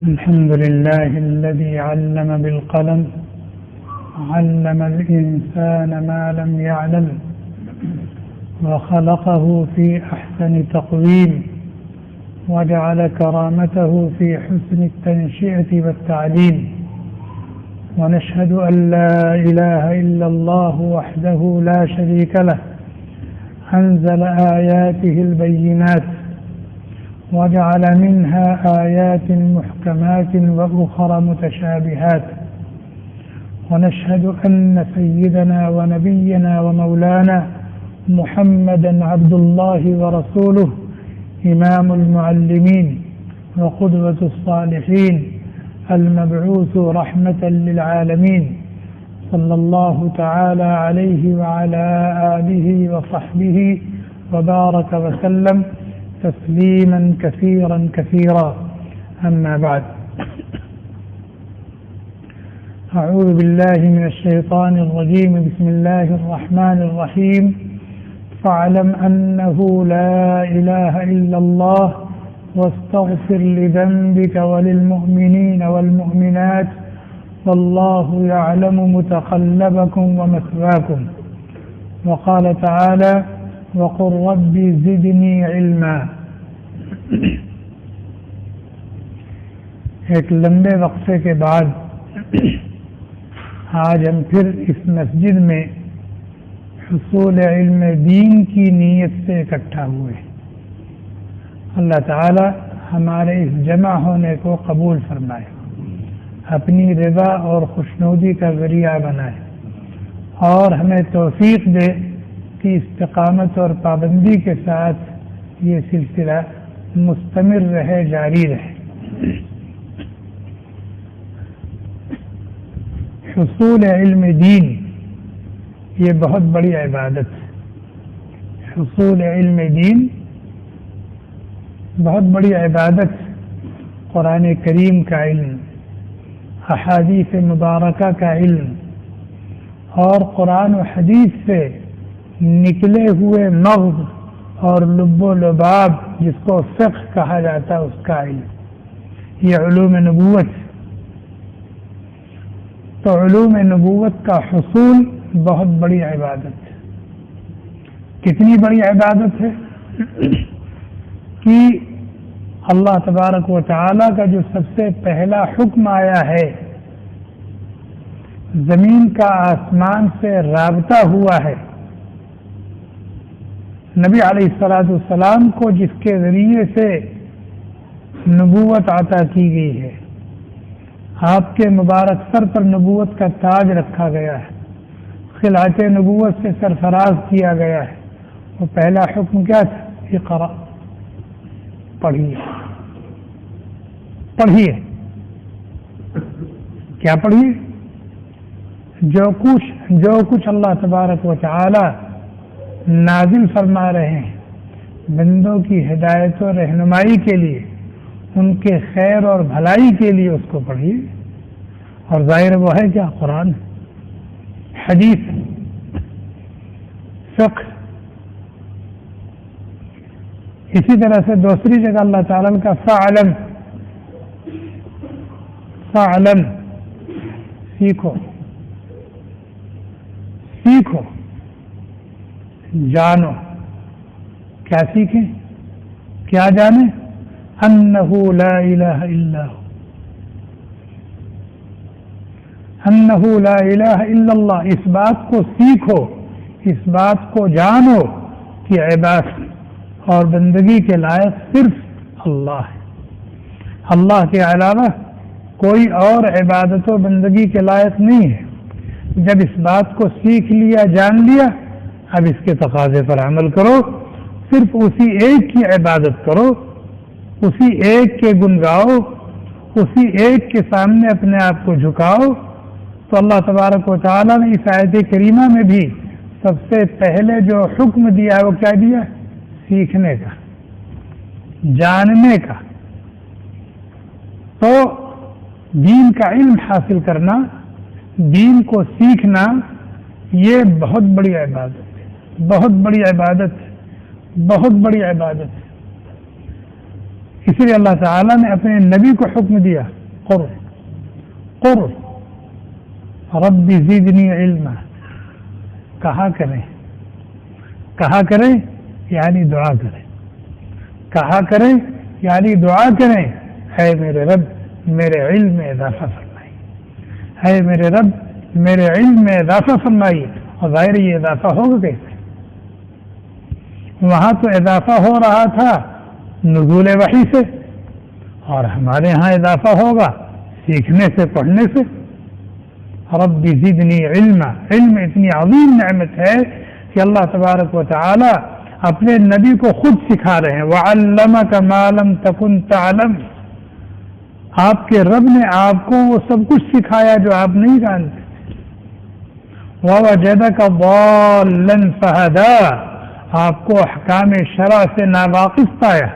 الحمد لله الذي علم بالقلم علم الإنسان ما لم يعلم وخلقه في أحسن تقويم وجعل كرامته في حسن التنشئة والتعليم ونشهد أن لا إله إلا الله وحده لا شريك له أنزل آياته البينات وجعل منها آيات محكمات وأخرى متشابهات ونشهد أن سيدنا ونبينا ومولانا محمدا عبد الله ورسوله إمام المعلمين وقدوة الصالحين المبعوث رحمة للعالمين صلى الله تعالى عليه وعلى آله وصحبه وبارك وسلم تسليما كثيرا كثيرا أما بعد أعوذ بالله من الشيطان الرجيم بسم الله الرحمن الرحيم فاعلم أنه لا إله إلا الله واستغفر لذنبك وللمؤمنين والمؤمنات والله يعلم متقلبكم ومثواكم وقال تعالى وقل رب زدني علما. ایک لمبے وقفے کے بعد آج ہم پھر اس مسجد میں حصول علم دین کی نیت سے اکٹھا ہوئے. اللہ تعالی ہمارے اس جمع ہونے کو قبول فرمائے، اپنی رضا اور خوشنودی کا ذریعہ بنائے اور ہمیں توفیق دے کہ استقامت اور پابندی کے ساتھ یہ سلسلہ مستمر رہے، جاری رہے. حصول علم دین یہ بہت بڑی عبادت ہے. حصول علم دین بہت بڑی عبادت. قرآن کریم کا علم، احادیث مبارکہ کا علم اور قرآن و حدیث سے نکلے ہوئے مغز اور لب و لباب جس کو فقہ کہا جاتا ہے اس کا علم، یہ علوم نبوت. تو علوم نبوت کا حصول بہت بڑی عبادت ہے. کتنی بڑی عبادت ہے کہ اللہ تبارک و تعالی کا جو سب سے پہلا حکم آیا ہے، زمین کا آسمان سے رابطہ ہوا ہے، نبی علیہ الصلوۃ والسلام کو جس کے ذریعے سے نبوت عطا کی گئی ہے، آپ کے مبارک سر پر نبوت کا تاج رکھا گیا ہے، خلعت نبوت سے سرفراز کیا گیا ہے. وہ پہلا حکم کیا تھا؟ اقرا، پڑھیے. پڑھیے کیا پڑھیے؟ جو کچھ اللہ تبارک و تعالی نازل فرما رہے ہیں بندوں کی ہدایت و رہنمائی کے لیے، ان کے خیر اور بھلائی کے لیے اس کو پڑھیے. اور ظاہر وہ ہے کیا؟ قرآن، حدیث، فقہ. اسی طرح سے دوسری جگہ اللہ تعالیٰ کا فعلم، سیکھو، جانو. کیا سیکھیں، کیا جانیں؟ انہ لا الہ الا ہو، انہ لا الہ الا اللہ. اس بات کو سیکھو، اس بات کو جانو کہ عبادت اور بندگی کے لائق صرف اللہ ہے. اللہ کے علاوہ کوئی اور عبادت و بندگی کے لائق نہیں ہے. جب اس بات کو سیکھ لیا، جان لیا، اب اس کے تقاضے پر عمل کرو. صرف اسی ایک کی عبادت کرو، اسی ایک کے گن گاؤ، اسی ایک کے سامنے اپنے آپ کو جھکاؤ. تو اللہ تبارک و تعالیٰ نے اس آیت کریمہ میں بھی سب سے پہلے جو حکم دیا ہے وہ کیا دیا؟ سیکھنے کا، جاننے کا. تو دین کا علم حاصل کرنا، دین کو سیکھنا، یہ بہت بڑی عبادت ہے، بہت بڑی عبادت ہے، بہت بڑی عبادت ہے. اسی لیے اللہ تعالیٰ نے اپنے نبی کو حکم دیا قر رب زدنی علما، کہا کریں یعنی دعا کریں، کہا کریں یعنی دعا کریں، اے میرے رب میرے علم میں اضافہ فرمائی، اے میرے رب میرے علم میں اضافہ فرمائی۔ اور ظاہر یہ اضافہ ہوگا کیسے؟ وہاں تو اضافہ ہو رہا تھا نزول وحی سے، اور ہمارے ہاں اضافہ ہوگا سیکھنے سے، پڑھنے سے۔ رب زدنی علما، علم اتنی عظیم نعمت ہے کہ اللہ تبارک و تعالی اپنے نبی کو خود سکھا رہے ہیں۔ وَعَلَّمَكَ مَا لَمْ تَكُنْ تَعْلَمْ، آپ کے رب نے آپ کو وہ سب کچھ سکھایا جو آپ نہیں جانتے۔ وَوَجَدَكَ ضَالًّا فَهَدَىٰ، آپ کو احکام شرع سے ناواقف پایا،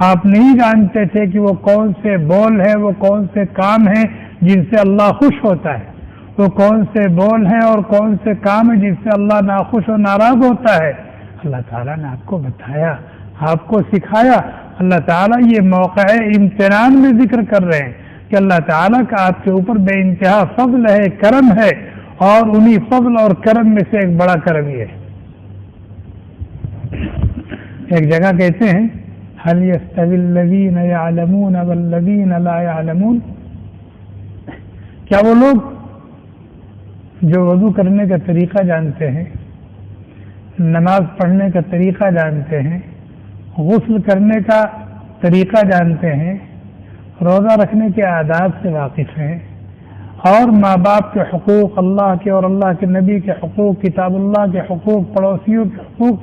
آپ نہیں جانتے تھے کہ وہ کون سے بول ہیں، وہ کون سے کام ہیں جن سے اللہ خوش ہوتا ہے، وہ کون سے بول ہیں اور کون سے کام ہیں جن سے اللہ ناخوش و ناراض ہوتا ہے۔ اللہ تعالیٰ نے آپ کو بتایا، آپ کو سکھایا۔ اللہ تعالیٰ یہ موقع امتحان میں ذکر کر رہے ہیں کہ اللہ تعالیٰ کا آپ کے اوپر بے انتہا فضل ہے، کرم ہے، اور انہی فضل اور کرم میں سے ایک بڑا کرم یہ ہے۔ ایک جگہ کہتے ہیں هل يستوي الذين يعلمون والذين لا يعلمون، کیا وہ لوگ جو وضو کرنے کا طریقہ جانتے ہیں، نماز پڑھنے کا طریقہ جانتے ہیں، غسل کرنے کا طریقہ جانتے ہیں، روزہ رکھنے کے آداب سے واقف ہیں، اور ماں باپ کے حقوق، اللہ کے اور اللہ کے نبی کے حقوق، کتاب اللہ کے حقوق، پڑوسیوں کے حقوق،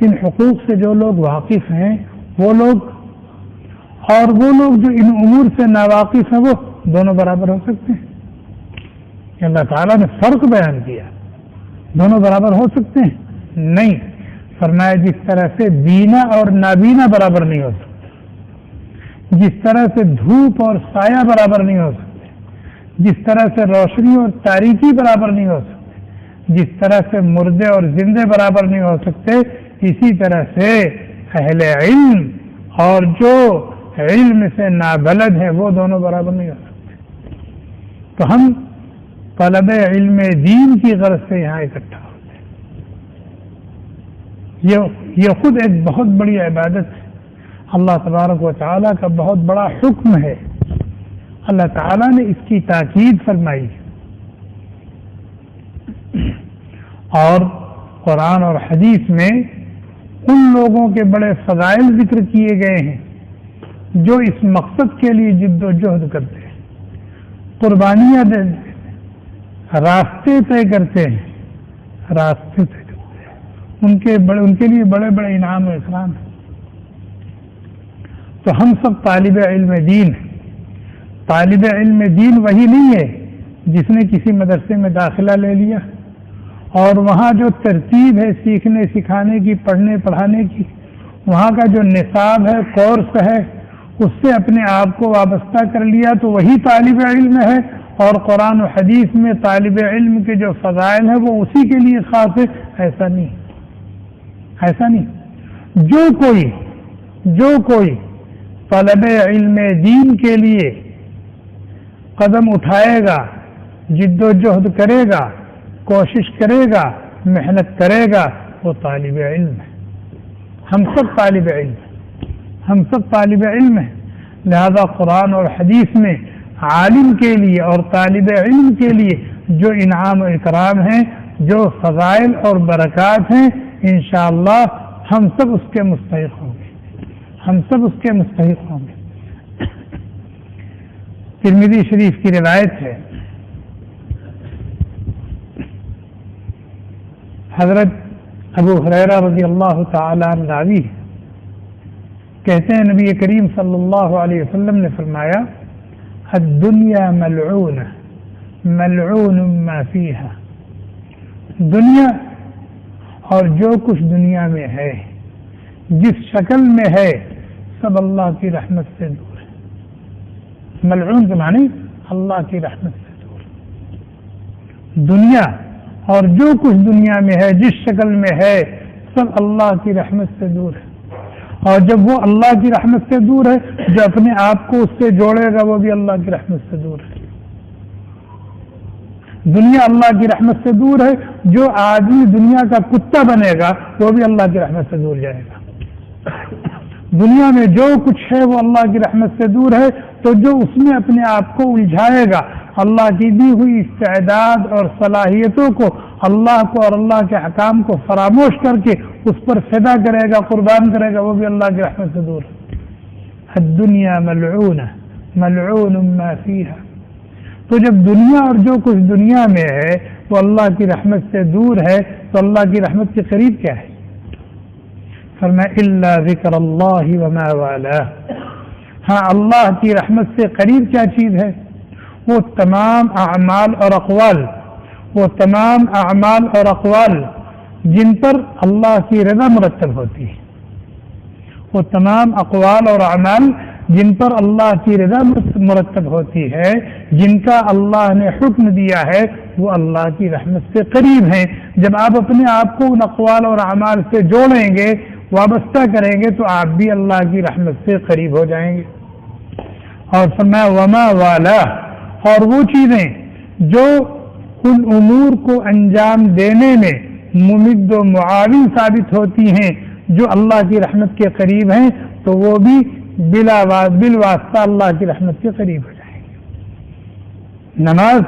ان حقوق سے جو لوگ واقف ہیں وہ لوگ، اور وہ لوگ جو ان امور سے ناواقف ہیں، وہ دونوں برابر ہو سکتے ہیں؟ اللہ تعالیٰ نے فرق بیان کیا، دونوں برابر ہو سکتے ہیں؟ نہیں، فرمایا جس طرح سے بینا اور نابینا برابر نہیں ہو سکتے، جس طرح سے دھوپ اور سایہ برابر نہیں ہو سکتے، جس طرح سے روشنی اور تاریکی برابر نہیں ہو سکتے، جس طرح سے مردے اور زندے برابر نہیں ہو سکتے، اسی طرح سے اہل علم اور جو علم سے نابلد ہے وہ دونوں برابر نہیں ہو سکتے۔ تو ہم طلب علم دین کی غرض سے یہاں اکٹھا ہوتے ہیں۔ یہ خود ایک بہت بڑی عبادت ہے، اللہ تبارک و تعالیٰ کا بہت بڑا حکم ہے، اللہ تعالیٰ نے اس کی تاکید فرمائی، اور قرآن اور حدیث میں ان لوگوں کے بڑے فضائل ذکر کیے گئے ہیں جو اس مقصد کے لیے جد و جہد کرتے ہیں، قربانیاں دیتے ہیں، راستے طے کرتے ہیں، ان کے لیے بڑے بڑے انعام و اکرام ہیں۔ تو ہم سب طالب علم دین ہیں۔ طالب علم دین وہی نہیں ہے جس نے کسی مدرسے میں داخلہ لے لیا اور وہاں جو ترتیب ہے سیکھنے سکھانے کی، پڑھنے پڑھانے کی، وہاں کا جو نصاب ہے، کورس ہے، اس سے اپنے آپ کو وابستہ کر لیا تو وہی طالب علم ہے، اور قرآن و حدیث میں طالب علم کے جو فضائل ہیں وہ اسی کے لیے خاص ہے، ایسا نہیں۔ جو کوئی طلب علم دین کے لیے قدم اٹھائے گا، جد و جہد کرے گا، کوشش کرے گا، محنت کرے گا، وہ طالب علم ہے۔ ہم سب طالب علم ہیں، لہذا قرآن اور حدیث میں عالم کے لیے اور طالب علم کے لیے جو انعام و اکرام ہیں، جو فضائل اور برکات ہیں، انشاءاللہ ہم سب اس کے مستحق ہوں گے۔ ترمذی شریف کی روایت ہے، حضرت ابو ہریرہ رضی اللہ تعالی عنہ راوی کہتے ہیں نبی کریم صلی اللہ علیہ وسلم نے فرمایا، الدنیا ملعونہ ملعون ما فیہا، دنیا اور جو کچھ دنیا میں ہے، جس شکل میں ہے، سب اللہ کی رحمت سے دور ہے۔ ملعون کے معنی اللہ کی رحمت سے دور۔ دنیا اور جو کچھ دنیا میں ہے، جس شکل میں ہے، سب اللہ کی رحمت سے دور ہے۔ اور جب وہ اللہ کی رحمت سے دور ہے، جو اپنے آپ کو اس سے جوڑے گا وہ بھی اللہ کی رحمت سے دور ہے۔ دنیا اللہ کی رحمت سے دور ہے، جو آدمی دنیا کا کتا بنے گا وہ بھی اللہ کی رحمت سے دور جائے گا۔ دنیا میں جو کچھ ہے وہ اللہ کی رحمت سے دور ہے، تو جو اس میں اپنے آپ کو الجھائے گا، اللہ کی دی ہوئی استعداد اور صلاحیتوں کو، اللہ کو اور اللہ کے حکام کو فراموش کر کے اس پر فدا کرے گا، قربان کرے گا، وہ بھی اللہ کی رحمت سے دور ہے۔ الدنیا ملعونہ ملعون ما فیہا۔ تو جب دنیا اور جو کچھ دنیا میں ہے وہ اللہ کی رحمت سے دور ہے، تو اللہ کی رحمت کے قریب کیا ہے؟ فرمایا الا ذکر اللہ وما والاه۔ ہاں، اللہ کی رحمت سے قریب کیا چیز ہے؟ وہ تمام اعمال اور اقوال، وہ تمام اعمال اور اقوال جن پر اللہ کی رضا مرتب ہوتی ہے، وہ تمام اقوال اور اعمال جن پر اللہ کی رضا مرتب ہوتی ہے، جن کا اللہ نے حکم دیا ہے، وہ اللہ کی رحمت سے قریب ہیں۔ جب آپ اپنے آپ کو ان اقوال اور اعمال سے جوڑیں گے، وابستہ کریں گے، تو آپ بھی اللہ کی رحمت سے قریب ہو جائیں گے۔ اور فرمایا وما والا، اور وہ چیزیں جو ان امور کو انجام دینے میں ممد و معاون ثابت ہوتی ہیں، جو اللہ کی رحمت کے قریب ہیں، تو وہ بھی بالواسطہ اللہ کی رحمت کے قریب ہو جائیں گے۔ نماز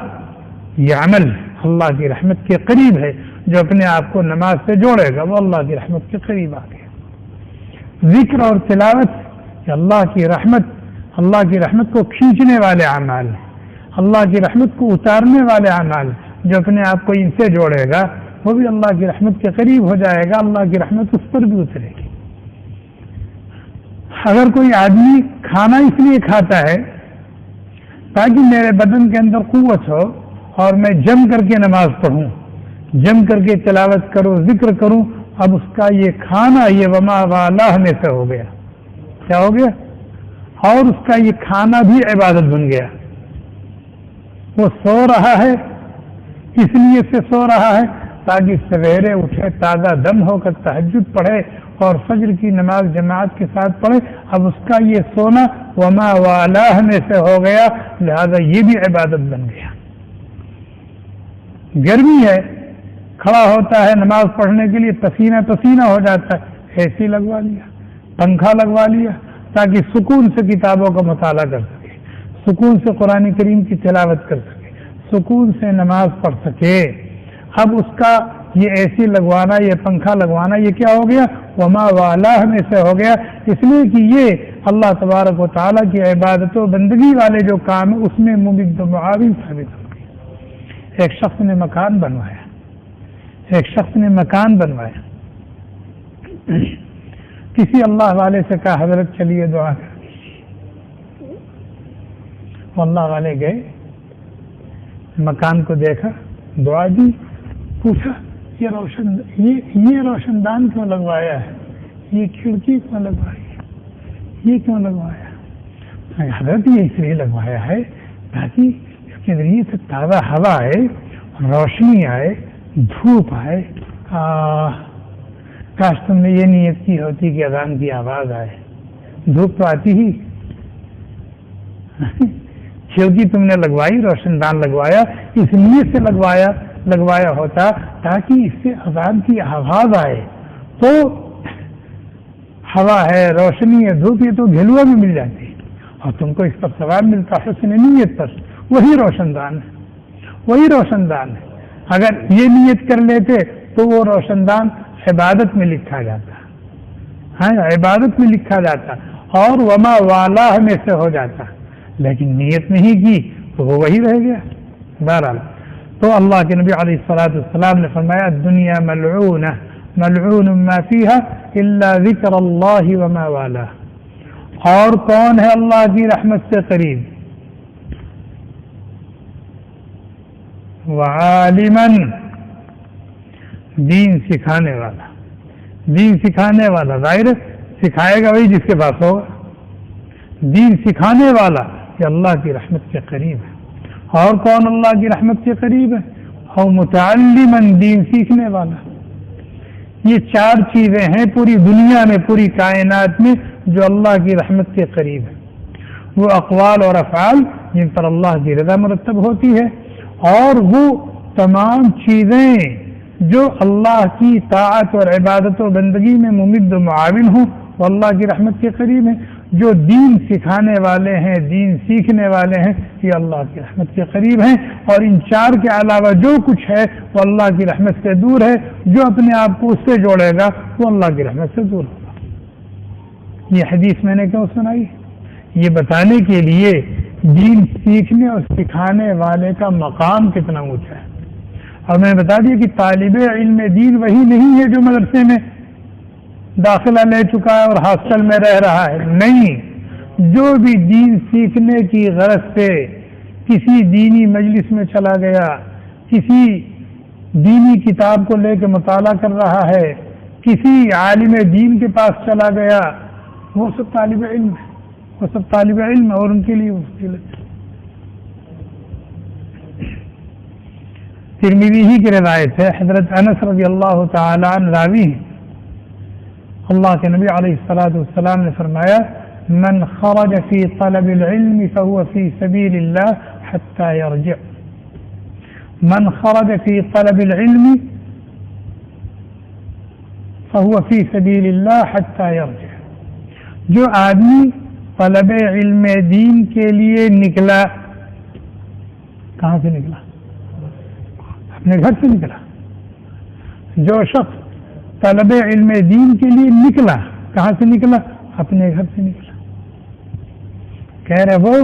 یہ عمل اللہ کی رحمت کے قریب ہے، جو اپنے آپ کو نماز سے جوڑے گا وہ اللہ کی رحمت کے قریب آ گیا۔ ذکر اور تلاوت یہ اللہ کی رحمت کو کھینچنے والے اعمال ہیں، اللہ کی رحمت کو اتارنے والے اعمال، جو اپنے آپ کو ان سے جوڑے گا وہ بھی اللہ کی رحمت کے قریب ہو جائے گا، اللہ کی رحمت اس پر بھی اترے گی۔ اگر کوئی آدمی کھانا اس لیے کھاتا ہے تاکہ میرے بدن کے اندر قوت ہو اور میں جم کر کے نماز پڑھوں، جم کر کے تلاوت کروں، ذکر کروں، اب اس کا یہ کھانا یہ وما والاه میں سے ہو گیا، کیا ہو گیا؟ اور اس کا یہ کھانا بھی عبادت بن گیا۔ وہ سو رہا ہے اس لیے سے سو رہا ہے تاکہ سویرے اٹھے، تازہ دم ہو کر تہجد پڑھے اور فجر کی نماز جماعت کے ساتھ پڑھے۔ اب اس کا یہ سونا وما والاه میں سے ہو گیا، لہذا یہ بھی عبادت بن گیا۔ گرمی ہے، کھڑا ہوتا ہے نماز پڑھنے کے لیے، پسینہ پسینہ ہو جاتا ہے، اے سی لگوا لیا، پنکھا لگوا لیا تاکہ سکون سے کتابوں کا مطالعہ کر سکے، سکون سے قرآن کریم کی تلاوت کر سکے، سکون سے نماز پڑھ سکے۔ اب اس کا یہ اے سی لگوانا، یہ پنکھا لگوانا، یہ کیا ہو گیا؟ وما والاه میں سے ہو گیا، اس لیے کہ یہ اللہ تبارک و تعالیٰ کی عبادت و بندگی والے جو کام ہے اس میں ممد و معاون ثابت ہو گئی۔ ایک شخص نے مکان بنوایا، کسی اللہ والے سے کہا حضرت چلیے دعا کر دیجیے۔ اللہ والے گئے، مکان کو دیکھا، دعا دی، پوچھا یہ روشن دان کیوں لگوایا ہے، یہ کھڑکی کیوں لگوائی ہے، یہ کیوں لگوایا؟ حضرت یہ اس لیے لگوایا ہے تاکہ اس کے ذریعے سے تازہ ہوا آئے، روشنی آئے، دھوپ آئے۔ کاش تم نے یہ نیت کی ہوتی کہ اذان کی آواز آئے، دھوپ تو آتی ہی، کھڑکی تم نے لگوائی، روشن دان لگوایا، اس نیت سے لگوایا ہوتا تاکہ اس سے اذان کی آواز آئے، تو ہوا ہے، روشنی ہے، دھوپ، یہ تو گھلوا میں مل جاتی اور تم کو اس پر ثواب ملتا حسن نیت پر۔ وہی روشن دان ہے۔ اگر یہ نیت کر لیتے تو وہ روشن دان عبادت میں لکھا جاتا، ہاں عبادت میں لکھا جاتا اور وما والاه میں سے ہو جاتا، لیکن نیت نہیں کی تو وہ وہی رہ گیا۔ بہرحال تو اللہ کے نبی علیہ الصلوۃ والسلام نے فرمایا الدنیا ملعونہ ملعون ما فیها الا ذکر اللہ وما والاه۔ اور کون ہے اللہ کی رحمت سے قریب؟ وعالما، دین سکھانے والا، ظاہر سکھائے گا وہی جس کے پاس ہوگا، دین سکھانے والا یہ اللہ کی رحمت کے قریب ہے۔ اور کون اللہ کی رحمت کے قریب ہے؟ اور متعلما، دین سیکھنے والا، یہ 4 چیزیں ہیں پوری دنیا میں، پوری کائنات میں جو اللہ کی رحمت کے قریب ہے. وہ اقوال اور افعال جن پر اللہ کی رضا مرتب ہوتی ہے، اور وہ تمام چیزیں جو اللہ کی طاعت اور عبادت و بندگی میں ممد و معاون ہوں وہ اللہ کی رحمت کے قریب ہیں. جو دین سکھانے والے ہیں، دین سیکھنے والے ہیں، یہ اللہ کی رحمت کے قریب ہیں. اور ان 4 کے علاوہ جو کچھ ہے وہ اللہ کی رحمت سے دور ہے. جو اپنے آپ کو اس سے جوڑے گا وہ اللہ کی رحمت سے دور ہوگا. یہ حدیث میں نے کیوں سنائی؟ یہ بتانے کے لیے دین سیکھنے اور سکھانے والے کا مقام کتنا اونچا ہے. اور میں بتا دیا کہ طالب علم دین وہی نہیں ہے جو مدرسے میں داخلہ لے چکا ہے اور ہاسٹل میں رہ رہا ہے. نہیں، جو بھی دین سیکھنے کی غرض سے کسی دینی مجلس میں چلا گیا، کسی دینی کتاب کو لے کے مطالعہ کر رہا ہے، کسی عالم دین کے پاس چلا گیا، وہ سب طالب علم ہے. وہ سب طالب علم ہے اور ان کے لیے ترمذی ہی کی روایت ہے. حضرت انس رضی اللہ تعالی عنہ راوی ہیں. اللہ کے نبی علیہ الصلوۃ والسلام نے فرمایا: من خرج في طلب العلم فهو في سبيل الله حتى يرجع. من خرج في طلب العلم فهو في سبيل الله حتى يرجع. جو آدمی طلب علم دین کے لیے نکلا، کہاں سے نکلا؟ اپنے گھر سے نکلا. جو شخص طلب علم دین کے لیے نکلا، کہاں سے نکلا؟ اپنے گھر سے نکلا. کہہ رہے وہ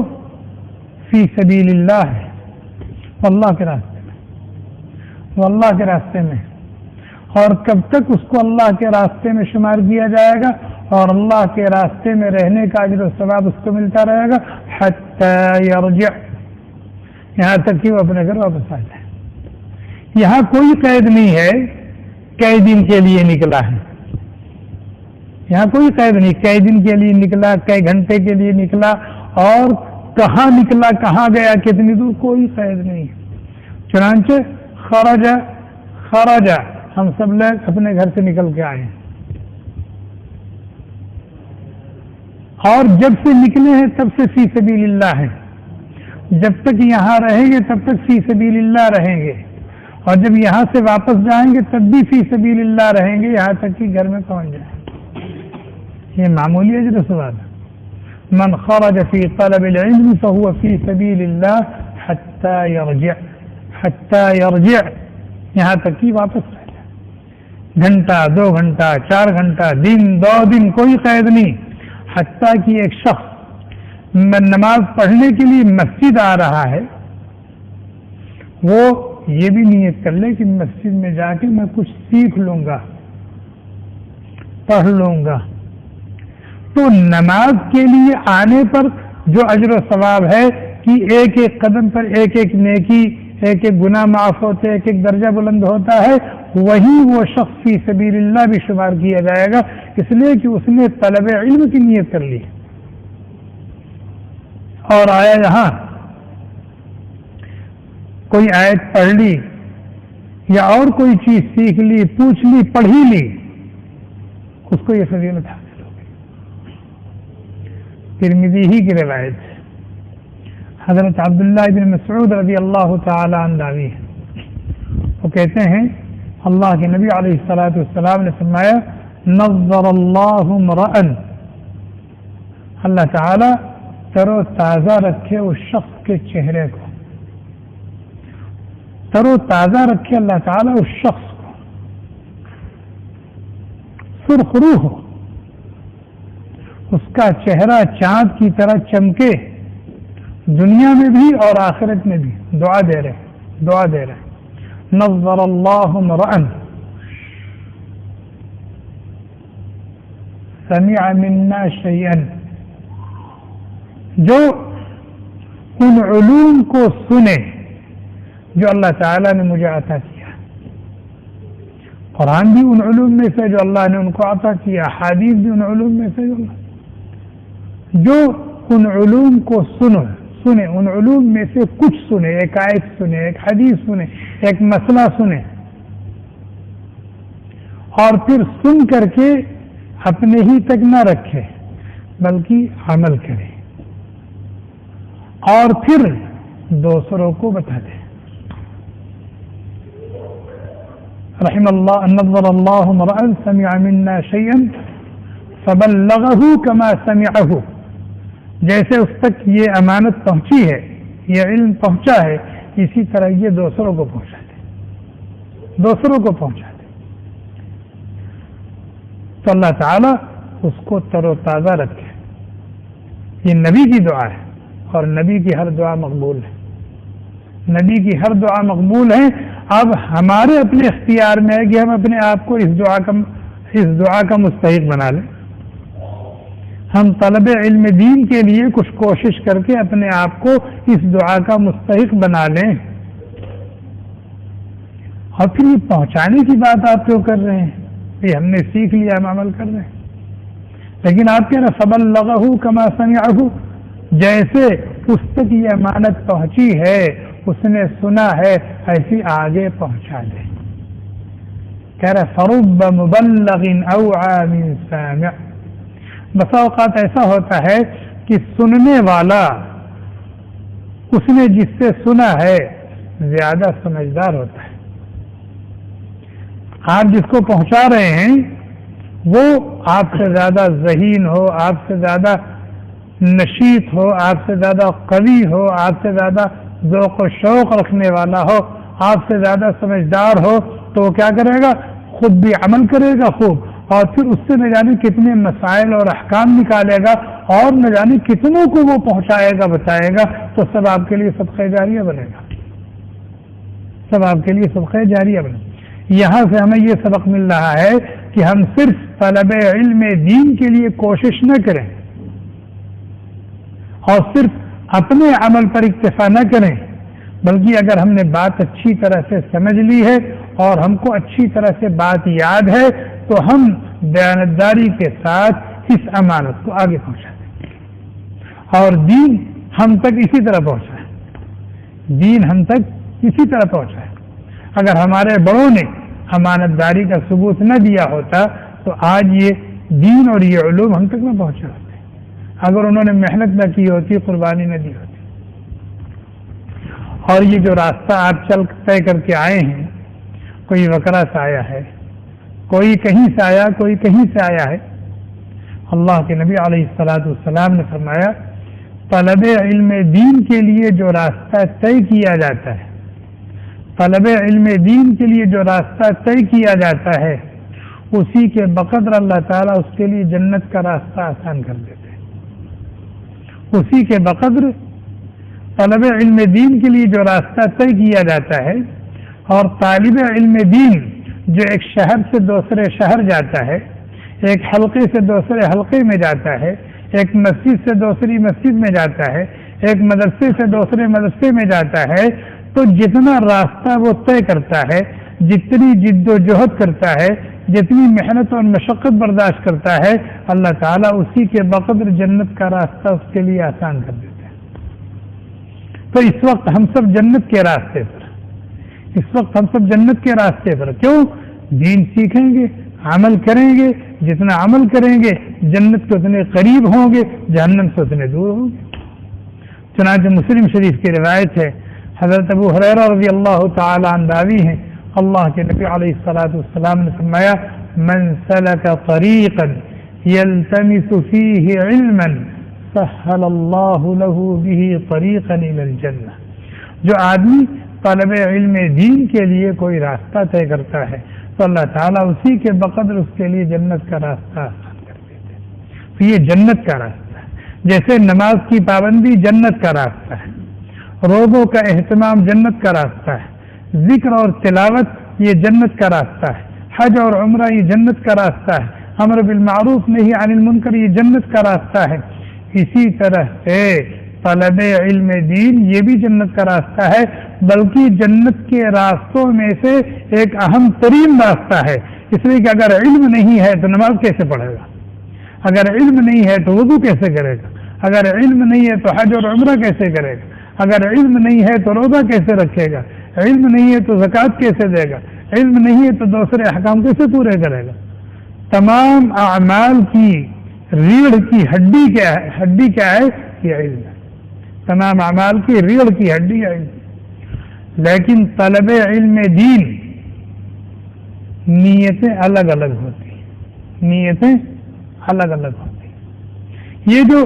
فی سبیل اللہ ہے، اللہ کے راستے میں، وہ اللہ کے راستے میں. اور کب تک اس کو اللہ کے راستے میں شمار کیا جائے گا اور اللہ کے راستے میں رہنے کا اجر و ثواب اس کو ملتا رہے گا حتی یرجع، یہاں تک کہ وہ اپنے گھر واپس آ جائے. یہاں کوئی قید نہیں ہے کئی دن کے لیے نکلا ہے. یہاں کوئی قید نہیں، کئی دن کے لیے نکلا، کئی گھنٹے کے لیے نکلا، اور کہاں نکلا، کہاں گیا، کتنی دور، کوئی قید نہیں. چنانچہ خرج ہم سب لوگ اپنے گھر سے نکل کے آئے ہیں، اور جب سے نکلے ہیں تب سے فی سبیل اللہ ہیں. جب تک یہاں رہیں گے تب تک فی سبیل اللہ رہیں گے، اور جب یہاں سے واپس جائیں گے تب بھی فی سبیل اللہ رہیں گے، یہاں تک کہ گھر میں پہنچ جائیں. یہ معمولی اجر و ثواب ہے. من خرج فی طلب العلم فهو فی سبیل اللہ حتی یرجع. حتی یرجع، یہاں تک کہ واپس رہ جائے. گھنٹہ، 2 گھنٹہ، 4 گھنٹہ، دن، 2 دن، کوئی قید نہیں. حتیٰ کہ ایک شخص نماز پڑھنے کے لیے مسجد آ رہا ہے، وہ یہ بھی نیت کر لے کہ مسجد میں جا کے میں کچھ سیکھ لوں گا، پڑھ لوں گا. تو نماز کے لیے آنے پر جو اجر و ثواب ہے کہ ایک ایک قدم پر ایک ایک نیکی، ایک ایک گناہ معاف ہوتے، ایک ایک درجہ بلند ہوتا ہے، وہی وہ شخص فی سبیل اللہ بھی شمار کیا جائے گا، اس لیے کہ اس نے طلب علم کی نیت کر لی اور آیا یہاں کوئی آیت پڑھ لی یا اور کوئی چیز سیکھ لی، پوچھ لی، پڑھی لی، اس کو یہ فضیلت حاصل ہو گئی. ترمذی ہی کی روایت ہے. حضرت عبداللہ بن مسعود رضی اللہ تعالی عنہ راوی ہے. وہ کہتے ہیں اللہ کے نبی علیہ الصلوۃ والسلام نے فرمایا: نظر اللہ امرأ، اللہ تعالی تر و تازہ رکھے اس شخص کے چہرے کو، تر و تازہ رکھے اللہ تعالی اس شخص کو، سرخ روح ہو، اس کا چہرہ چاند کی طرح چمکے، دنیا میں بھی اور آخرت میں بھی. دعا دے رہے. نظر اللہ امرأ سمع منا شیئا، جو ان علوم کو سنے جو اللہ تعالیٰ نے مجھے عطا کیا. قرآن بھی ان علوم میں سے جو اللہ نے ان کو عطا کیا، حدیث بھی ان علوم میں سے جو ان علوم کو سنے، ان علوم میں سے کچھ سنے، ایک آیت سنے، ایک حدیث سنے، ایک مسئلہ سنے، اور پھر سن کر کے اپنے ہی تک نہ رکھے بلکہ عمل کرے اور پھر دوسروں کو بتا دے. رحم اللہ نظر اللہ امرأ سمع منا شيئا فبلغه كما سمعه. جیسے اس تک یہ امانت پہنچی ہے، یہ علم پہنچا ہے، اسی طرح یہ دوسروں کو پہنچا دے، دوسروں کو پہنچا دے. تو اللہ تعالیٰ اس کو تر و تازہ رکھے. یہ نبی کی دعا ہے اور نبی کی ہر دعا مقبول ہے، نبی کی ہر دعا مقبول ہے. اب ہمارے اپنے اختیار میں ہے کہ ہم اپنے آپ کو اس دعا کا مستحق بنا لیں. ہم طلب علم دین کے لیے کچھ کوشش کر کے اپنے آپ کو اس دعا کا مستحق بنا لیں. اور پھر یہ پہنچانے کی بات آپ کیوں کر رہے ہیں؟ یہ ہم نے سیکھ لیا، ہم عمل کر رہے ہیں. لیکن آپ کہہ رہے فبلغه كما سمعه، جیسے اس تک یہ امانت پہنچی ہے، اس نے سنا ہے، ایسی آگے پہنچا دے. کہہ رہا فرب مبلغ اوعى من سامع. بسا اوقات ایسا ہوتا ہے کہ سننے والا اس نے جس سے سنا ہے زیادہ سمجھدار ہوتا ہے. آپ جس کو پہنچا رہے ہیں وہ آپ سے زیادہ ذہین ہو، آپ سے زیادہ نشیط ہو، آپ سے زیادہ قوی ہو، آپ سے زیادہ ذوق و شوق رکھنے والا ہو، آپ سے زیادہ سمجھدار ہو، تو وہ کیا کرے گا؟ خود بھی عمل کرے گا خوب، اور پھر اس سے نہ جانے کتنے مسائل اور احکام نکالے گا، اور نہ جانے کتنوں کو وہ پہنچائے گا، بتائے گا. تو سب آپ کے لیے صدقہ جاریہ بنے گا، سب آپ کے لیے صدقہ جاریہ بنے گا. یہاں سے ہمیں یہ سبق مل رہا ہے کہ ہم صرف طلب علم دین کے لیے کوشش نہ کریں اور صرف اپنے عمل پر اکتفا نہ کریں، بلکہ اگر ہم نے بات اچھی طرح سے سمجھ لی ہے اور ہم کو اچھی طرح سے بات یاد ہے تو ہم دیانتداری کے ساتھ اس امانت کو آگے پہنچا دیں. اور دین ہم تک اسی طرح پہنچا ہے، دین ہم تک اسی طرح پہنچا ہے. اگر ہمارے بڑوں نے امانت داری کا ثبوت نہ دیا ہوتا تو آج یہ دین اور یہ علوم ہم تک نہ پہنچے ہوتے. اگر انہوں نے محنت نہ کی ہوتی، قربانی نہ دی ہوتی. اور یہ جو راستہ آپ چل طے کر کے آئے ہیں، کوئی وکرا سے آیا ہے، کوئی کہیں سے آیا، کوئی کہیں سے آیا ہے. اللہ کے نبی علیہ الصلوۃ والسلام نے فرمایا طلب علم دین کے لیے جو راستہ طے کیا جاتا ہے، طلب علم دین کے لیے جو راستہ طے کیا جاتا ہے، اسی کے بقدر اللہ تعالیٰ اس کے لیے جنت کا راستہ آسان کر دیتے ہیں. اسی کے بقدر طلب علم دین کے لیے جو راستہ طے کیا جاتا ہے، اور طالب علم دین جو ایک شہر سے دوسرے شہر جاتا ہے، ایک حلقے سے دوسرے حلقے میں جاتا ہے، ایک مسجد سے دوسری مسجد میں جاتا ہے، ایک مدرسے سے دوسرے مدرسے میں جاتا ہے، تو جتنا راستہ وہ طے کرتا ہے، جتنی جد و جہد کرتا ہے، جتنی محنت اور مشقت برداشت کرتا ہے، اللہ تعالیٰ اسی کے بقدر جنت کا راستہ اس کے لیے آسان کر دیتا ہے. تو اس وقت ہم سب جنت کے راستے پر، کیوں؟ دین سیکھیں گے، عمل کریں گے، جتنا عمل کریں گے جنت کے اتنے قریب ہوں گے، جہنم سے اتنے دور ہوں گے. چنانچہ مسلم شریف کی روایت ہے، حضرت ابو ہریرہ رضی اللہ تعالی عنہ راوی ہیں، اللہ کے نبی علیہ الصلوۃ والسلام نے فرمایا من سلک طریقا یلتمس فیہ علما سہل اللہ له به طریقا الی الجنہ. جو آدمی طلب علم دین کے لیے کوئی راستہ طے کرتا ہے تو اللہ تعالیٰ اسی کے بقدر اس کے لیے جنت کا راستہ آسان کر دیتے ہیں. تو یہ جنت کا راستہ ہے. جیسے نماز کی پابندی جنت کا راستہ ہے، روزوں کا اہتمام جنت کا راستہ ہے، ذکر اور تلاوت یہ جنت کا راستہ ہے، حج اور عمرہ یہ جنت کا راستہ ہے، امر بالمعروف نہی عن المنکر یہ جنت کا راستہ ہے. اسی طرح سے طلب علم دین یہ بھی جنت کا راستہ ہے، بلکہ جنت کے راستوں میں سے ایک اہم ترین راستہ ہے. اس لیے کہ اگر علم نہیں ہے تو نماز کیسے پڑھے گا، اگر علم نہیں ہے تو وضو کیسے کرے گا، اگر علم نہیں ہے تو حج اور عمرہ کیسے کرے گا، اگر علم نہیں ہے تو روزہ کیسے رکھے گا، علم نہیں ہے تو زکوٰۃ کیسے دے گا، علم نہیں ہے تو دوسرے احکام کیسے پورے کرے گا؟ تمام اعمال کی ریڑھ کی ہڈی کیا ہے؟ ہڈی کیا ہے؟ یہ علم ہے. تمام اعمال کی ریڑھ کی ہڈی ہے علم. لیکن طلب علم دین نیتیں الگ الگ ہوتی ہیں. نیتیں الگ الگ ہوتی ہیں. یہ جو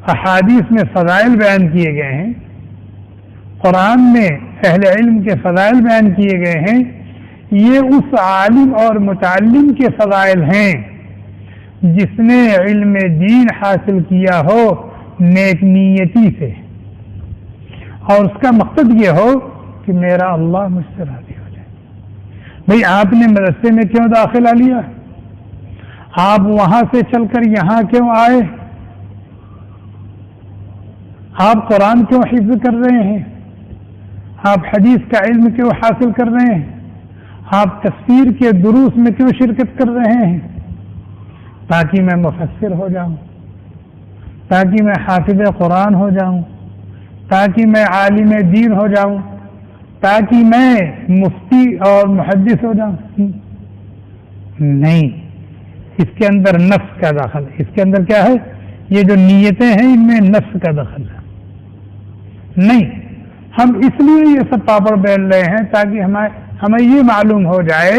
احادیث میں فضائل بیان کیے گئے ہیں، قرآن میں اہل علم کے فضائل بیان کیے گئے ہیں، یہ اس عالم اور متعلم کے فضائل ہیں جس نے علم دین حاصل کیا ہو نیک نیتی سے، اور اس کا مقصد یہ ہو کہ میرا اللہ مجھ سے راضی ہو جائے. بھئی آپ نے مدرسے میں کیوں داخلہ لیا؟ آپ وہاں سے چل کر یہاں کیوں آئے؟ آپ قرآن کیوں حفظ کر رہے ہیں؟ آپ حدیث کا علم کیوں حاصل کر رہے ہیں؟ آپ تفسیر کے دروس میں کیوں شرکت کر رہے ہیں؟ تاکہ میں مفسر ہو جاؤں، تاکہ میں حافظ قرآن ہو جاؤں، تاکہ میں عالم دین ہو جاؤں، تاکہ میں مفتی اور محدث ہو جاؤں؟ نہیں، اس کے اندر نفس کا دخل ہے. اس کے اندر کیا ہے؟ یہ جو نیتیں ہیں ان میں نفس کا دخل ہے. نہیں، ہم اس لیے یہ سب پاپڑ بیل رہے ہیں تاکہ ہمیں یہ معلوم ہو جائے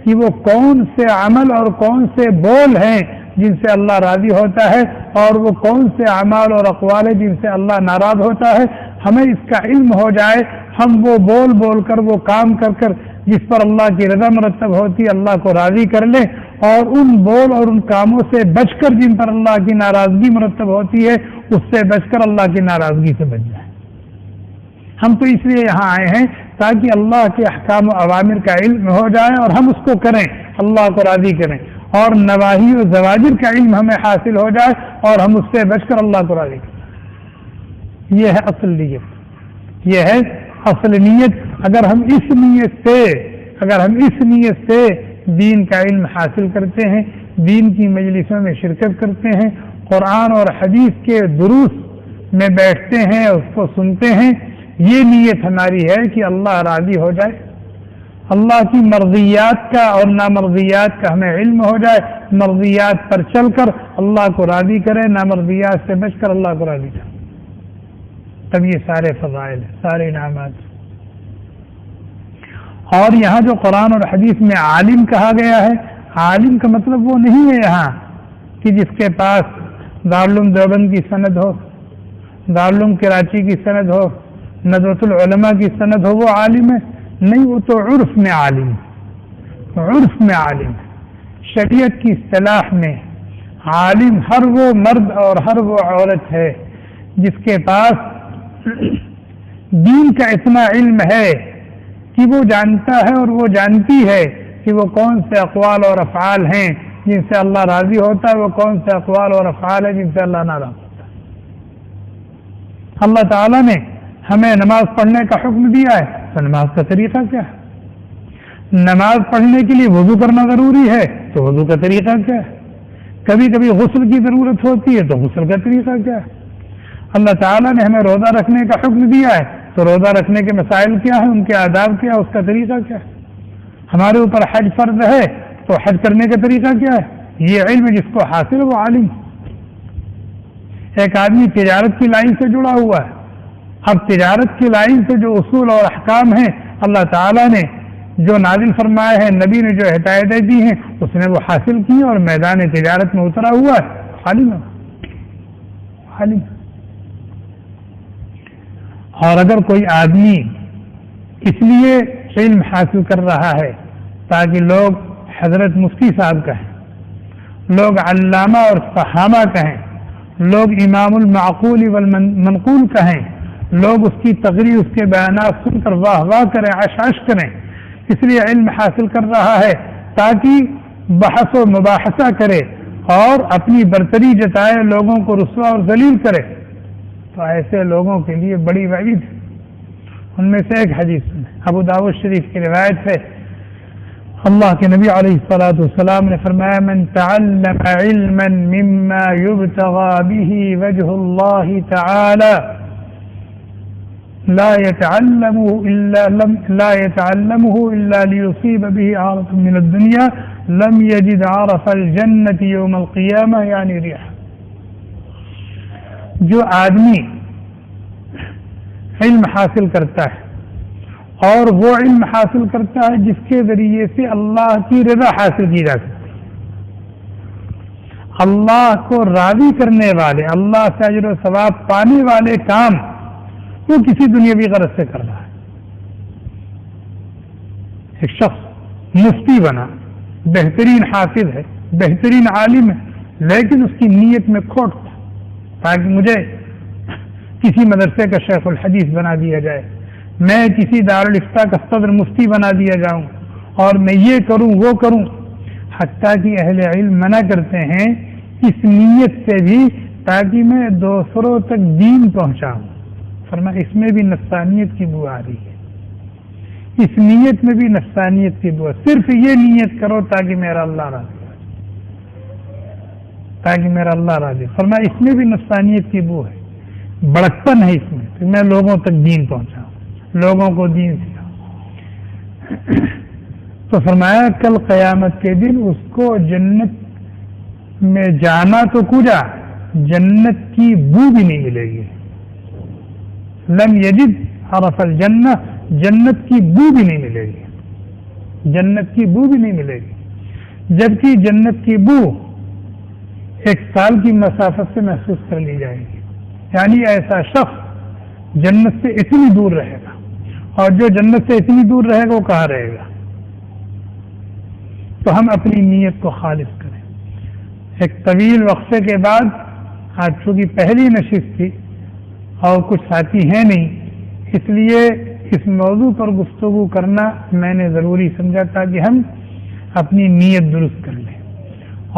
کہ وہ کون سے عمل اور کون سے بول ہیں جن سے اللہ راضی ہوتا ہے، اور وہ کون سے اعمال اور اقوال ہیں جن سے اللہ ناراض ہوتا ہے. ہمیں اس کا علم ہو جائے، ہم وہ بول کر وہ کام کر جس پر اللہ کی رضا مرتب ہوتی ہے اللہ کو راضی کر لیں، اور ان بول اور ان کاموں سے بچ کر جن پر اللہ کی ناراضگی مرتب ہوتی ہے اس سے بچ کر اللہ کی ناراضگی سے بچ جائیں. ہم تو اس لیے یہاں آئے ہیں تاکہ اللہ کے احکام و اوامر کا علم ہو جائے اور ہم اس کو کریں، اللہ کو راضی کریں، اور نواہی و زواجر کا علم ہمیں حاصل ہو جائے اور ہم اس سے بچ کر اللہ کو راضی کریں. یہ ہے اصل نیت، یہ ہے اصل نیت. اگر ہم اس نیت سے دین کا علم حاصل کرتے ہیں، دین کی مجلسوں میں شرکت کرتے ہیں، قرآن اور حدیث کے دروس میں بیٹھتے ہیں، اس کو سنتے ہیں، یہ نیت ہماری ہے کہ اللہ راضی ہو جائے، اللہ کی مرضیات کا اور نامرضیات کا ہمیں علم ہو جائے، مرضیات پر چل کر اللہ کو راضی کرے، نامرضیات سے بچ کر اللہ کو راضی کرے. تب یہ سارے فضائل ہیں، سارے انعامات. اور یہاں جو قرآن اور حدیث میں عالم کہا گیا ہے، عالم کا مطلب وہ نہیں ہے یہاں کہ جس کے پاس دارالعلوم دیوبند کی سند ہو، دارالعلوم کراچی کی سند ہو، ندوۃ العلماء کی سند ہو، وہ عالم ہے. نہیں، وہ تو عرف میں عالم، عرف میں عالم. شریعت کی اصطلاح میں عالم ہر وہ مرد اور ہر وہ عورت ہے جس کے پاس دین کا اتنا علم ہے کہ وہ جانتا ہے اور وہ جانتی ہے کہ وہ کون سے اقوال اور افعال ہیں جن سے اللہ راضی ہوتا ہے، وہ کون سے اقوال اور افعال ہیں جن سے اللہ ناراض ہوتا ہے. اللہ تعالیٰ نے ہمیں نماز پڑھنے کا حکم دیا ہے، تو نماز کا طریقہ کیا ہے؟ نماز پڑھنے کے لیے وضو کرنا ضروری ہے، تو وضو کا طریقہ کیا ہے؟ کبھی کبھی غسل کی ضرورت ہوتی ہے، تو غسل کا طریقہ کیا ہے؟ اللہ تعالیٰ نے ہمیں روزہ رکھنے کا حکم دیا ہے، تو روزہ رکھنے کے مسائل کیا ہیں، ان کے آداب کیا ہے، اس کا طریقہ کیا ہے؟ ہمارے اوپر حج فرض ہے، تو حج کرنے کا طریقہ کیا ہے؟ یہ علم جس کو حاصل وہ عالم. ایک آدمی تجارت کی لائن سے جڑا ہوا ہے، اب تجارت کی لائن سے جو اصول اور احکام ہیں اللہ تعالیٰ نے جو نازل فرمائے ہیں، نبی نے جو ہدایتیں دی ہیں، اس نے وہ حاصل کی اور میدان تجارت میں اترا ہوا ہے، عالم ہے، عالم. اور اگر کوئی آدمی اس لیے علم حاصل کر رہا ہے تاکہ لوگ حضرت مفتی صاحب کہیں، لوگ علامہ اور فہامہ کہیں، لوگ امام المعقول والمنقول کہیں، لوگ اس کی تقریر، اس کے بیانات سن کر واہ واہ کریں، عش عش کریں، اس لیے علم حاصل کر رہا ہے تاکہ بحث و مباحثہ کرے اور اپنی برتری جتائے، لوگوں کو رسوا اور ذلیل کرے، تو ایسے لوگوں کے لیے بڑی وعید ہے. ان میں سے ایک حدیث ابو داؤد شریف کی روایت ہے، اللہ کے نبی علیہ الصلوۃ والسلام نے فرمایا: من تعلم علما مما يبتغى به وجه الله تعالى لا يتعلمه إلا ليصيب به عارض من الدنيا لم يجد عرف الجنة يوم القيامة يعني ريح. جو آدمی علم حاصل کرتا ہے اور وہ علم حاصل کرتا ہے جس کے ذریعے سے اللہ کی رضا حاصل کی جا سکتی ہے، اللہ کو راضی کرنے والے، اللہ سے اجر و ثواب پانے والے کام وہ کسی دنیاوی غرض سے کر رہا ہے. ایک شخص مفتی بنا، بہترین حافظ ہے، بہترین عالم ہے، لیکن اس کی نیت میں کھوٹ تھا تاکہ مجھے کسی مدرسے کا شیخ الحدیث بنا دیا جائے، میں کسی دارالافتاء کا صدر مفتی بنا دیا جاؤں اور میں یہ کروں وہ کروں. حتیٰ کہ اہل علم منع کرتے ہیں اس نیت سے بھی تاکہ میں دوسروں تک دین پہنچاؤں. فرمایا اس میں بھی نفسانیت کی بو آ رہی ہے، اس نیت میں بھی نفسانیت کی بو. صرف یہ نیت کرو تاکہ میرا اللہ راضی ہو، تاکہ میرا اللہ راضی. فرمایا اس میں بھی نفسانیت کی بو ہے، بڑکپن ہے اس میں کہ میں لوگوں تک دین پہنچاؤں، لوگوں کو دین سکھاؤں. تو فرمایا کل قیامت کے دن اس کو جنت میں جانا تو کجا، جنت کی بو بھی نہیں ملے گی. لم یجد عرف الجنہ، جنت کی بو بھی نہیں ملے گی، جنت کی بو بھی نہیں ملے گی. جبکہ جنت کی بو 1 سال کی مسافت سے محسوس کر لی جائے گی. یعنی ایسا شخص جنت سے اتنی دور رہے گا، اور جو جنت سے اتنی دور رہے گا وہ کہاں رہے گا. تو ہم اپنی نیت کو خالص کریں. ایک طویل وقفے کے بعد، آج چونکہ پہلی نشست تھی اور کچھ ساتھی ہیں نہیں، اس لیے اس موضوع پر گفتگو کرنا میں نے ضروری سمجھا تاکہ ہم اپنی نیت درست کر لیں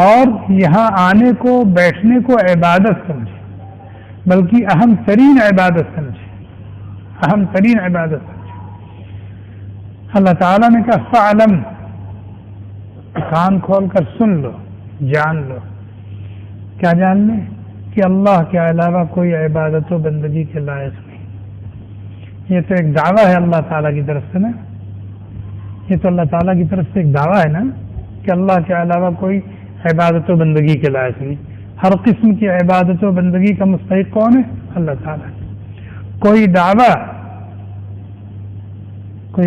اور یہاں آنے کو، بیٹھنے کو عبادت سمجھیں، بلکہ اہم ترین عبادت سمجھیں، اہم ترین عبادت سمجھیں. اللہ تعالیٰ نے کہا فعلم، کان کھول کر سن لو، جان لو. کیا جان لیں؟ کہ اللہ کے علاوہ کوئی عبادت و بندگی کے لائق نہیں. یہ تو ایک دعویٰ ہے اللہ تعالیٰ کی طرف سے نا، یہ تو اللہ تعالیٰ کی طرف سے ایک دعویٰ ہے نا کہ اللہ کے علاوہ کوئی عبادت و بندگی کے لائق نہیں. ہر قسم کی عبادت و بندگی کا مستحق کون ہے؟ اللہ تعالیٰ. کوئی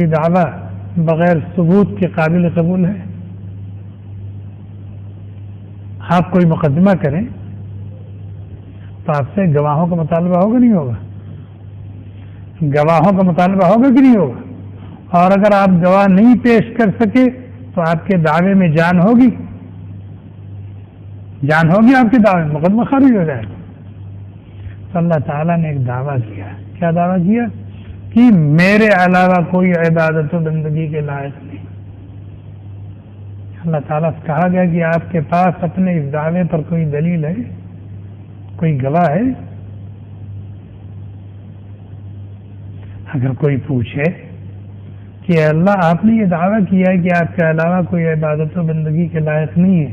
دعویٰ بغیر ثبوت کے قابل قبول ہے؟ آپ کوئی مقدمہ کریں تو آپ سے گواہوں کا مطالبہ ہوگا نہیں ہوگا؟ گواہوں کا مطالبہ ہوگا کہ نہیں ہوگا؟ اور اگر آپ گواہ نہیں پیش کر سکے تو آپ کے دعوے میں جان ہوگی؟ جان ہوگی آپ کے دعوے میں، مقدمہ خارج ہو جائے گا. تو اللہ تعالیٰ نے ایک دعویٰ کیا. کیا دعویٰ کیا؟ کہ میرے علاوہ کوئی عبادت و بندگی کے لائق نہیں. اللہ تعالیٰ سے کہا گیا کہ آپ کے پاس اپنے اس دعوے پر کوئی دلیل ہے، کوئی گواہ ہے؟ اگر کوئی پوچھے کہ اللہ آپ نے یہ دعویٰ کیا ہے کہ آپ کے علاوہ کوئی عبادت و بندگی کے لائق نہیں ہے،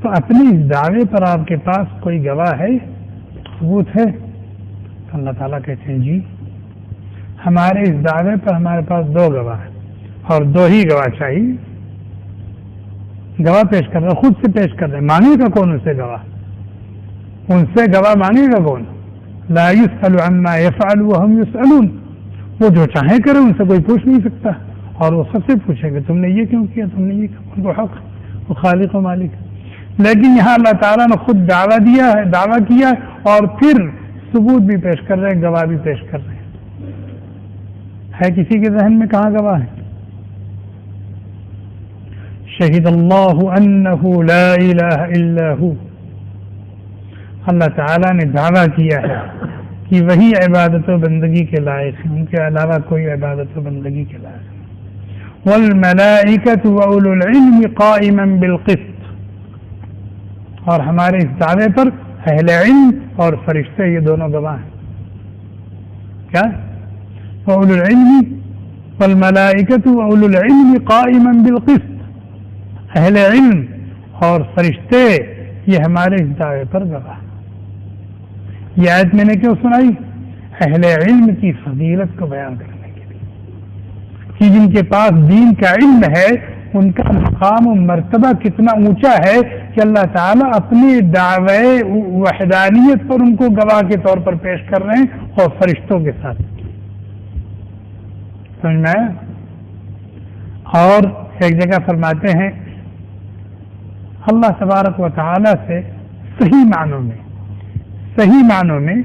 تو اپنے اس دعوے پر آپ کے پاس کوئی گواہ ہے، ثبوت ہے؟ تو اللہ تعالیٰ کہتے ہیں جی ہمارے اس دعوے پر ہمارے پاس 2 گواہ ہیں، اور 2 ہی گواہ چاہیے. گواہ پیش کر رہے، خود سے پیش کر رہے، مانگے گا کون ان سے گواہ؟ ان سے گواہ مانگے گا کون؟ لا يسأل عما يفعل وهم يسألون. وہ جو چاہیں کرے، ان سے کوئی پوچھ نہیں سکتا، اور وہ سب سے پوچھیں گے تم نے یہ کیوں کیا، تم نے یہ کیوں. ان کو حق، وہ خالق و مالک. لیکن یہاں اللہ تعالیٰ نے خود دعویٰ کیا اور پھر ثبوت بھی پیش کر رہے ہیں، گواہ بھی پیش کر رہے ہیں. ہے کسی کے ذہن میں کہاں گواہ ہے؟ شہید اللہ انہ لا الہ الا ہو. اللہ تعالیٰ نے دعویٰ کیا ہے کہ وہی عبادت و بندگی کے لائق ہیں، ان کے علاوہ کوئی عبادت و بندگی کے لائق نہیں. والملائکۃ واولو العلم قائما بالقسط. اور ہمارے اس دعوے پر اہل علم اور فرشتے یہ دونوں گواہ ہیں. کیا؟ واولو العلم والملائکۃ واولو العلم قائما بالقسط. اہل علم اور فرشتے یہ ہمارے اس دعوے پر گواہ. یہ آیت میں نے کیوں سنائی؟ اہل علم کی فضیلت کو بیان کرنے کے لیے کہ جن کے پاس دین کا علم ہے ان کا مقام و مرتبہ کتنا اونچا ہے کہ اللہ تعالیٰ اپنی دعوی وحدانیت پر ان کو گواہ کے طور پر پیش کر رہے ہیں اور فرشتوں کے ساتھ. سمجھ میں آیا؟ اور ایک جگہ فرماتے ہیں اللہ تبارک و تعالیٰ سے صحیح معنوں میں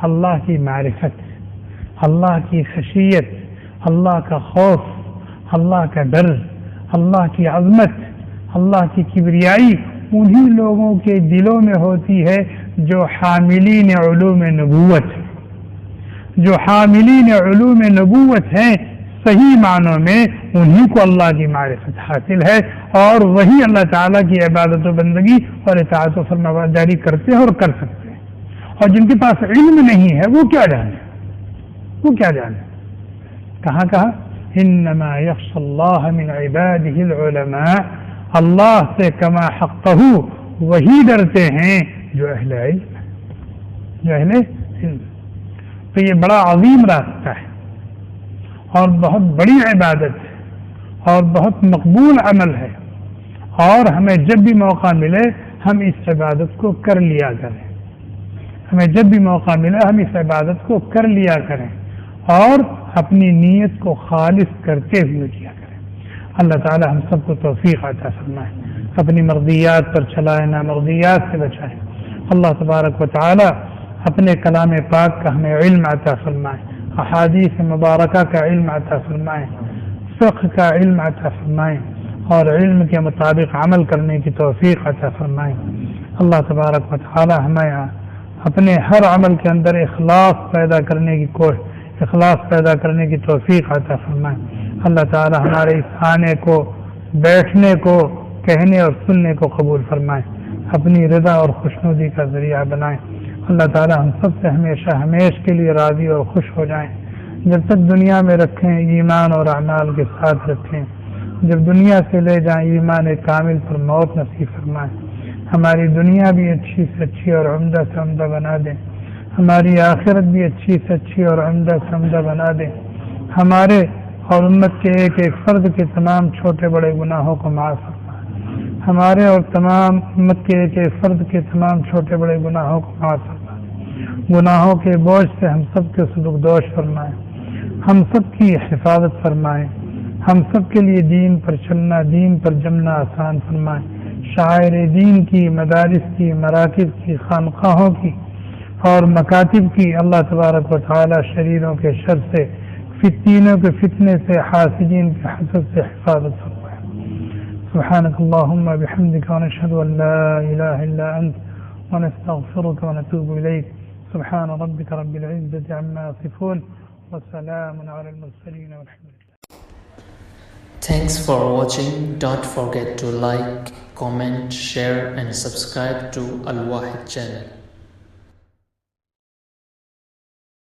اللہ کی معرفت، اللہ کی خشیت، اللہ کا خوف، اللہ کا ڈر، اللہ کی عظمت، اللہ کی کبریائی انہی لوگوں کے دلوں میں ہوتی ہے جو حاملین علوم نبوت ہیں. صحیح معنوں میں انہی کو اللہ کی معرفت حاصل ہے اور وہی اللہ تعالیٰ کی عبادت و بندگی اور اطاعت و فرمانبرداری کرتے ہیں اور کر سکتے ہیں. اور جن کے پاس علم نہیں ہے وہ کیا جانے کہا انما یخشی اللہ من عباده العلماء، اللہ سے کما حقہ وہی ڈرتے ہیں جو اہل علم. تو یہ بڑا عظیم راستہ ہے اور بہت بڑی عبادت ہے اور بہت مقبول عمل ہے، اور ہمیں جب بھی موقع ملے ہم اس عبادت کو کر لیا کریں اور اپنی نیت کو خالص کرتے ہوئے کیا کریں. اللہ تعالی ہم سب کو توفیق عطا فرمائے، اپنی مرضیات پر چلائے، نامرضیات سے بچائے. اللہ تبارک و تعالی اپنے کلام پاک کا ہمیں علم عطا فرمائے، احادیث مبارکہ کا علم عطا فرمائے، فقہ کا علم عطا فرمائے اور علم کے مطابق عمل کرنے کی توفیق عطا فرمائے. اللہ تبارک و تعالی ہمیں اپنے ہر عمل کے اندر اخلاص پیدا کرنے کی توفیق عطا فرمائے. اللہ تعالی ہمارے اس آنے کو، بیٹھنے کو، کہنے اور سننے کو قبول فرمائے، اپنی رضا اور خوشنودی کا ذریعہ بنائے. اللہ تعالی ہم سب سے ہمیشہ کے لیے راضی اور خوش ہو جائیں. جب تک دنیا میں رکھیں ایمان اور اعمال کے ساتھ رکھیں، جب دنیا سے لے جائیں ایمان کامل پر موت نصیب فرمائیں. ہماری دنیا بھی اچھی سے اچھی اور عمدہ سے عمدہ بنا دیں، ہماری آخرت بھی اچھی سے اچھی اور عمدہ سے عمدہ بنا دیں. ہمارے اور امت کے ایک ایک فرد کے تمام چھوٹے بڑے گناہوں کو معاف فرمائیں. ہمارے اور تمام امت کے ایک ایک فرد کے تمام چھوٹے بڑے گناہوں کو معاف فرمائیں. گناہوں کے بوجھ سے ہم سب کے سبکدوش فرمائیں، ہم سب کی حفاظت فرمائیں، ہم سب کے لیے دین پر چلنا، دین پر جمنا آسان فرمائیں. شاعر دین کی، مدارس کی، مراکز کی، خانقاہوں کی اور مکاتب کی اللہ تبارک و تعالی شریروں کے شر سے، فتنوں کے فتنے سے، حاسدین کے حسد سے حفاظت فرمائے. سبحانك اللهم بحمدك ونشهد ان لا اله الا انت ونستغفرك ونتوب اليك. سبحان ربك رب العزة عما يصفون وسلام على المرسلين والحمد لله. Thanks for watching. Don't forget to like, comment, share and subscribe to Al Wahid channel.